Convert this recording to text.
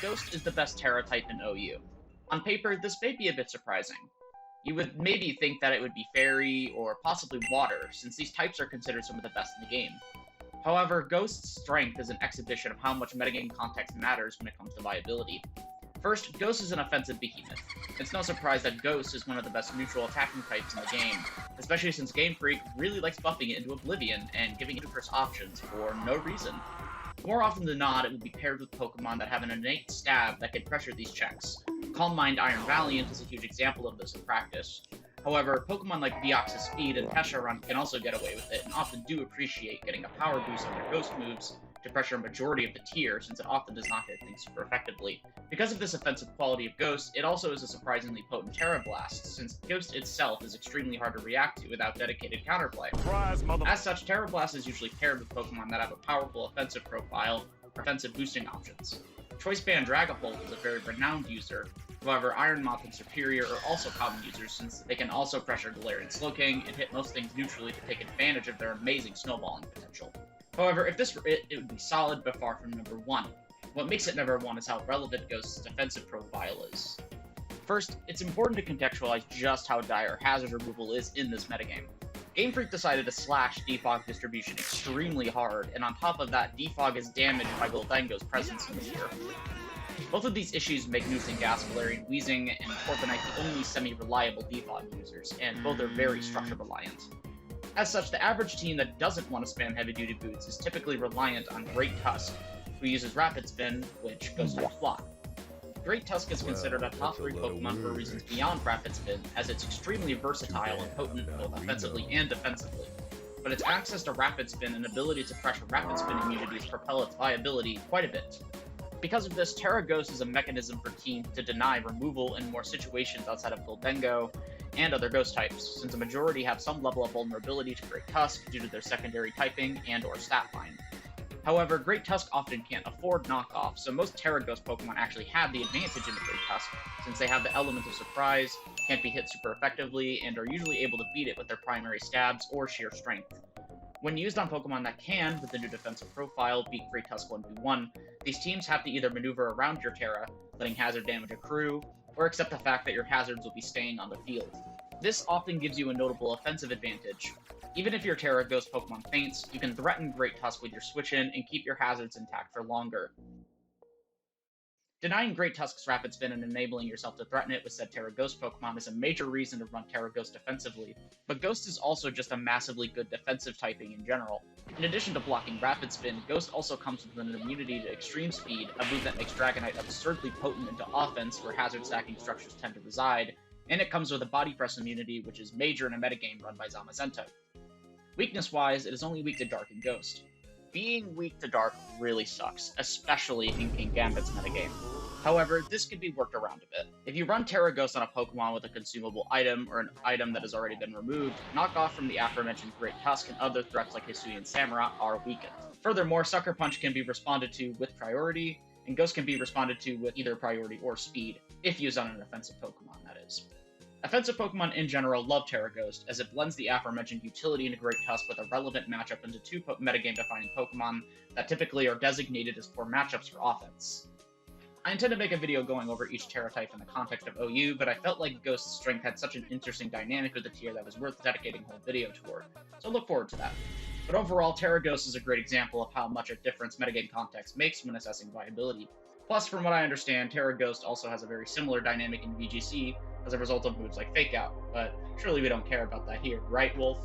Ghost is the best Tera type in OU. On paper, this may be a bit surprising. You would maybe think that it would be Fairy or possibly Water, since these types are considered some of the best in the game. However, Ghost's strength is an exhibition of how much metagame context matters when it comes to viability. First, Ghost is an offensive behemoth. It's no surprise that Ghost is one of the best neutral attacking types in the game, especially since Game Freak really likes buffing it into oblivion and giving it numerous options for no reason. More often than not, it will be paired with Pokemon that have an innate stab that can pressure these checks. Calm Mind Iron Valiant is a huge example of this in practice. However, Pokemon like Deoxys Speed and Pesharon can also get away with it, and often do appreciate getting a power boost on their Ghost moves to pressure a majority of the tier, since it often does not hit things super effectively. Because of this offensive quality of Ghost, it also is a surprisingly potent Tera Blast, since Ghost itself is extremely hard to react to without dedicated counterplay. As such, Tera Blast is usually paired with Pokemon that have a powerful offensive profile or offensive boosting options. Choice Band Dragapult is a very renowned user. However, Iron Moth and Superior are also common users, since they can also pressure Galarian Slowking and hit most things neutrally to take advantage of their amazing snowballing potential. However, if this were it would be solid but far from number 1. What makes it number 1 is how relevant Ghost's defensive profile is. First, it's important to contextualize just how dire hazard removal is in this metagame. Game Freak decided to slash defog distribution extremely hard, and on top of that, defog is damaged by Gholdengo's presence in the tier. Both of these issues make Noose and Gas, Galarian Weezing, and Corviknight the only semi-reliable defog users, and both are very structure reliant. As such, the average team that doesn't want to spam heavy-duty boots is typically reliant on Great Tusk, who uses Rapid Spin, which goes to Flop. Great Tusk is considered a top 3 Pokemon for reasons beyond Rapid Spin, as it's extremely versatile and potent both offensively and defensively. But its access to Rapid Spin and ability to pressure Rapid Spin immunities propel its viability quite a bit. Because of this, Tera Ghost is a mechanism for teams to deny removal in more situations outside of Gholdengo and other Ghost types, since a majority have some level of vulnerability to Great Tusk due to their secondary typing and or stat line. However, Great Tusk often can't afford knockoff, so most Tera Ghost Pokemon actually have the advantage in the Great Tusk, since they have the element of surprise, can't be hit super effectively, and are usually able to beat it with their primary stabs or sheer strength. When used on Pokemon that can, with the new defensive profile, beat Great Tusk 1v1, these teams have to either maneuver around your Tera, letting hazard damage accrue, or accept the fact that your hazards will be staying on the field. This often gives you a notable offensive advantage. Even if your Tera Ghost Pokemon faints, you can threaten Great Tusk with your switch-in and keep your hazards intact for longer. Denying Great Tusk's Rapid Spin and enabling yourself to threaten it with said Tera Ghost Pokemon is a major reason to run Tera Ghost defensively, but Ghost is also just a massively good defensive typing in general. In addition to blocking Rapid Spin, Ghost also comes with an immunity to Extreme Speed, a move that makes Dragonite absurdly potent into offense where hazard stacking structures tend to reside, and it comes with a Body Press immunity, which is major in a metagame run by Zamazenta. Weakness-wise, it is only weak to Dark and Ghost. Being weak to Dark really sucks, especially in King Gambit's metagame. However, this could be worked around a bit. If you run Tera Ghost on a Pokemon with a consumable item, or an item that has already been removed, knockoff from the aforementioned Great Tusk and other threats like Hisui and Samurott are weakened. Furthermore, Sucker Punch can be responded to with priority, and Ghost can be responded to with either priority or speed, if used on an offensive Pokemon, that is. Offensive Pokemon in general love Tera Ghost, as it blends the aforementioned utility into Great Tusk with a relevant matchup into 2 metagame-defining Pokemon that typically are designated as poor matchups for offense. I intend to make a video going over each Tera type in the context of OU, but I felt like Ghost's strength had such an interesting dynamic with the tier that was worth dedicating a whole video toward, so look forward to that. But overall, Tera Ghost is a great example of how much a difference metagame context makes when assessing viability. Plus, from what I understand, Tera Ghost also has a very similar dynamic in VGC as a result of moves like Fake Out, but surely we don't care about that here, right, Wolf?